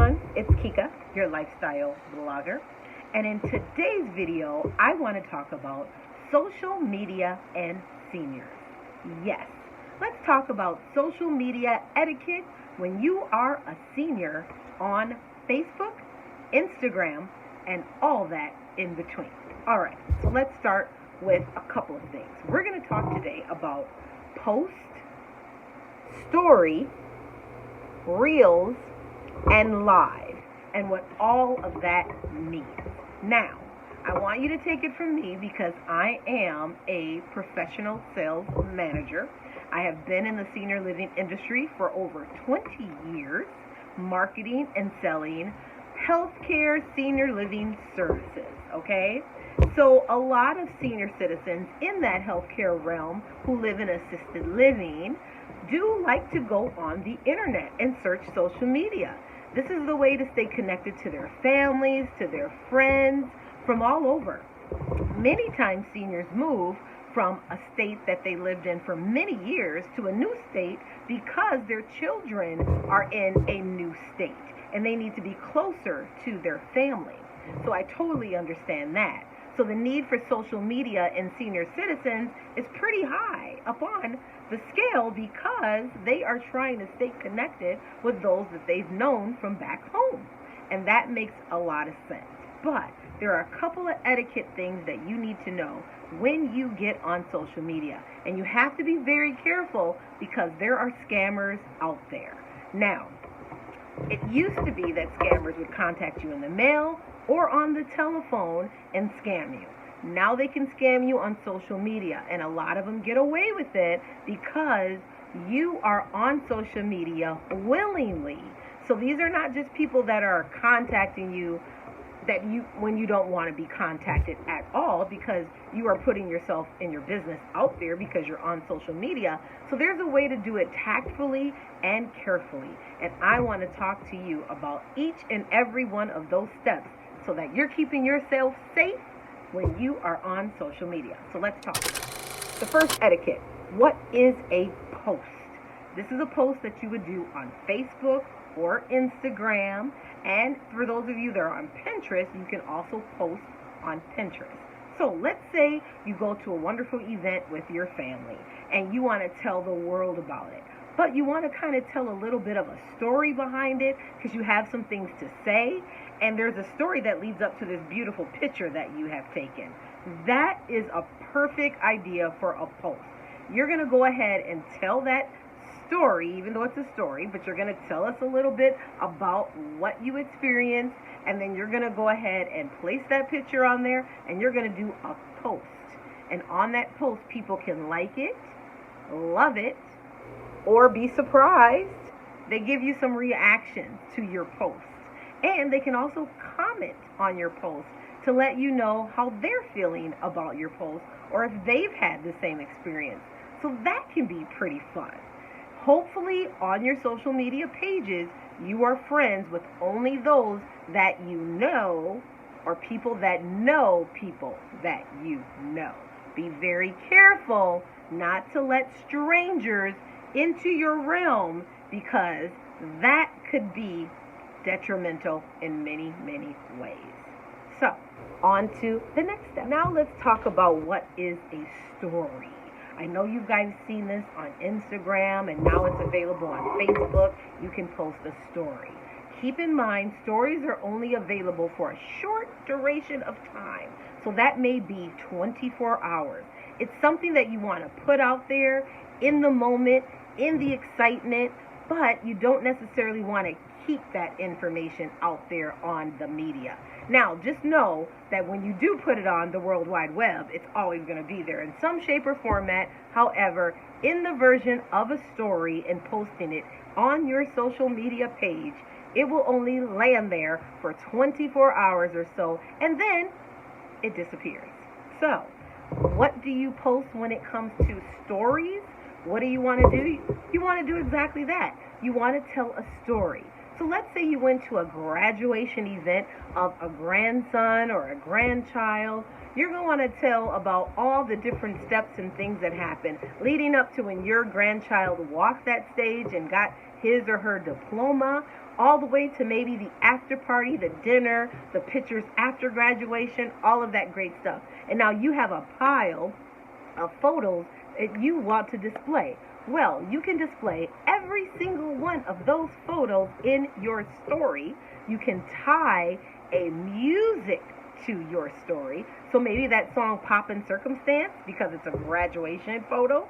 everyone, it's Kika, your lifestyle blogger, and in today's video, I want to talk about social media and seniors. Yes, let's talk about social media etiquette when you are a senior on Facebook, Instagram, and all that in between. All right, so let's start with a couple of things. We're going to talk today about post, story, reels, and live, and what all of that means. Now, I want you to take it from me because I am a professional sales manager. I have been in the senior living industry for over 20 years, marketing and selling healthcare senior living services, okay? So a lot of senior citizens in that healthcare realm who live in assisted living do like to go on the internet and search social media. This is the way to stay connected to their families, to their friends from all over. Many times seniors move from a state that they lived in for many years to a new state because their children are in a new state and they need to be closer to their family. So I totally understand that. So the need for social media in senior citizens is pretty high upon the scale because they are trying to stay connected with those that they've known from back home. And that makes a lot of sense. But there are a couple of etiquette things that you need to know when you get on social media. And you have to be very careful because there are scammers out there. Now, it used to be that scammers would contact you in the mail or on the telephone and scam you. Now they can scam you on social media, and a lot of them get away with it because you are on social media willingly. So these are not just people that are contacting you when you don't want to be contacted at all, because you are putting yourself and your business out there because you're on social media. So there's a way to do it tactfully and carefully. And I want to talk to you about each and every one of those steps so that you're keeping yourself safe when you are on social media. So let's talk. The first etiquette. What is a post? This is a post that you would do on Facebook or Instagram. And for those of you that are on Pinterest, you can also post on Pinterest. So let's say you go to a wonderful event with your family and you want to tell the world about it. But you want to kind of tell a little bit of a story behind it because you have some things to say. And there's a story that leads up to this beautiful picture that you have taken. That is a perfect idea for a post. You're going to go ahead and tell that story, even though it's a story, but you're going to tell us a little bit about what you experienced, and then you're going to go ahead and place that picture on there, and you're going to do a post. And on that post, people can like it, love it, or be surprised. They give you some reactions to your post. And they can also comment on your post to let you know how they're feeling about your post or if they've had the same experience. So that can be pretty fun. Hopefully on your social media pages, you are friends with only those that you know or people that know people that you know. Be very careful not to let strangers into your realm because that could be detrimental in many, many ways. So, on to the next step. Now let's talk about what is a story. I know you guys seen this on Instagram and now it's available on Facebook. You can post a story. Keep in mind, stories are only available for a short duration of time. So that may be 24 hours. It's something that you want to put out there in the moment, in the excitement, but you don't necessarily want to keep that information out there on the media. Now, just know that when you do put it on the World Wide Web, it's always going to be there in some shape or format. However, in the version of a story and posting it on your social media page, it will only land there for 24 hours or so, and then it disappears. So, what do you post when it comes to stories? What do you want to do? You want to do exactly that. You want to tell a story. So let's say you went to a graduation event of a grandson or a grandchild. You're going to want to tell about all the different steps and things that happened leading up to when your grandchild walked that stage and got his or her diploma, all the way to maybe the after party, the dinner, the pictures after graduation, all of that great stuff. And now you have a pile of photos that you want to display. Well, you can display every single one of those photos in your story. You can tie a music to your story. So maybe that song Poppin' Circumstance, because it's a graduation photo,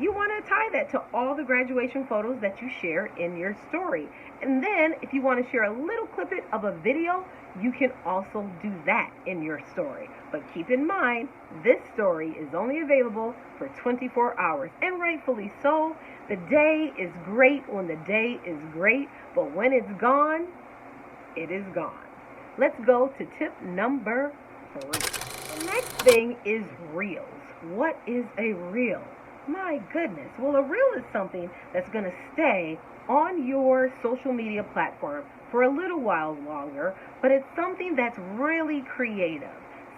you want to tie that to all the graduation photos that you share in your story. And then if you want to share a little clip of a video, you can also do that in your story. But keep in mind, this story is only available for 24 hours, and rightfully so. The day is great when the day is great, but when it's gone, it is gone. Let's go to tip number 3. The next thing is reels. What is a reel? My goodness. Well, a reel is something that's going to stay on your social media platform for a little while longer, but it's something that's really creative,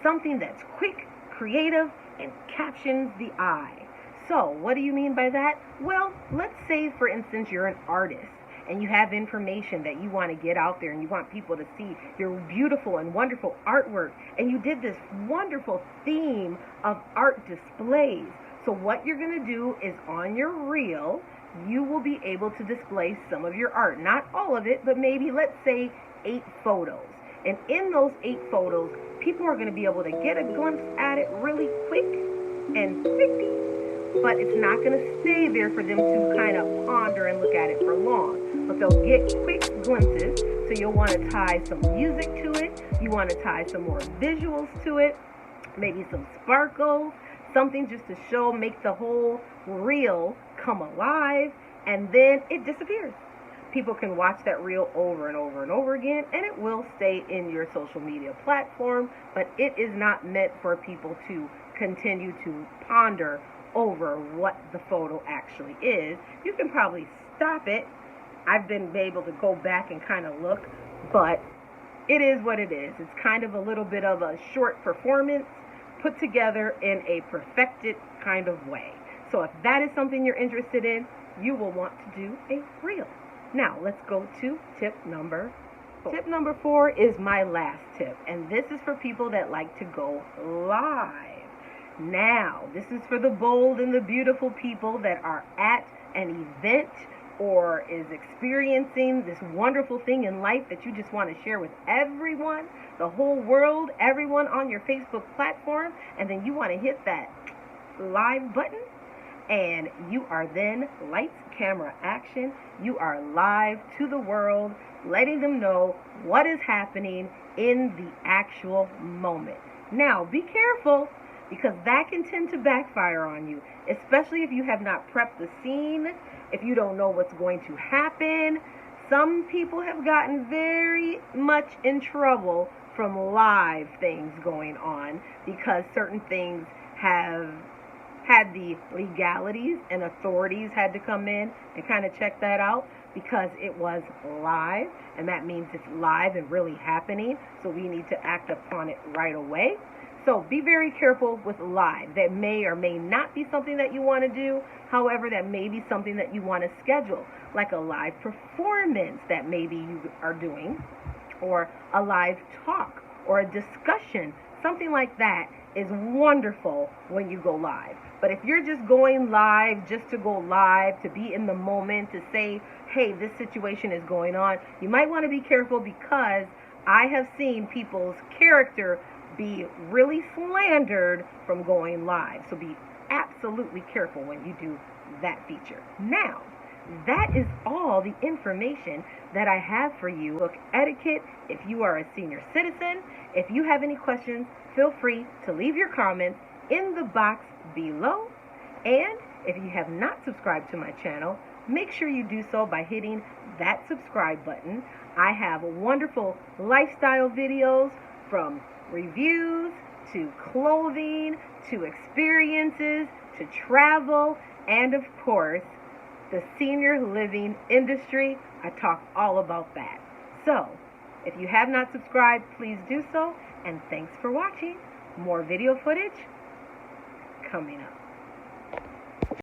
something that's quick, creative, and captions the eye. So, what do you mean by that? Well, let's say, for instance, you're an artist and you have information that you want to get out there and you want people to see your beautiful and wonderful artwork, and you did this wonderful theme of art displays. So what you're going to do is on your reel, you will be able to display some of your art. Not all of it, but maybe, let's say, 8 photos. And in those 8 photos, people are going to be able to get a glimpse at it really quick and quickly, but it's not going to stay there for them to kind of ponder and look at it for long. But they'll get quick glimpses, so you'll want to tie some music to it. You want to tie some more visuals to it, maybe some sparkles, something just to show, make the whole reel come alive, and then it disappears. People can watch that reel over and over and over again, and it will stay in your social media platform, but it is not meant for people to continue to ponder over what the photo actually is. You can probably stop it. I've been able to go back and kind of look, but it is what it is. It's kind of a little bit of a short performance put together in a perfected kind of way. So if that is something you're interested in, you will want to do a reel. Now, let's go to tip number 4. Tip number 4 is my last tip, and this is for people that like to go live. Now, this is for the bold and the beautiful people that are at an event or is experiencing this wonderful thing in life that you just want to share with everyone, the whole world, everyone on your Facebook platform, and then you want to hit that live button, and you are then lights, camera, action. You are live to the world, letting them know what is happening in the actual moment. Now, be careful, because that can tend to backfire on you, especially if you have not prepped the scene, if you don't know what's going to happen. Some people have gotten very much in trouble from live things going on because certain things have had the legalities and authorities had to come in and kind of check that out because it was live, and that means it's live and really happening, so we need to act upon it right away. So be very careful with live. That may or may not be something that you want to do. However, that may be something that you want to schedule, like a live performance that maybe you are doing, or a live talk, or a discussion. Something like that is wonderful when you go live. But if you're just going live just to go live, to be in the moment, to say, hey, this situation is going on, you might want to be careful, because I have seen people's character be really slandered from going live. So be absolutely careful when you do that feature. Now, that is all the information that I have for you. Look, etiquette, if you are a senior citizen, if you have any questions, feel free to leave your comments in the box below. And if you have not subscribed to my channel, make sure you do so by hitting that subscribe button. I have wonderful lifestyle videos, from reviews to clothing to experiences to travel, and of course the senior living industry. I talk all about that. So if you have not subscribed, please do so, and thanks for watching. More video footage coming up.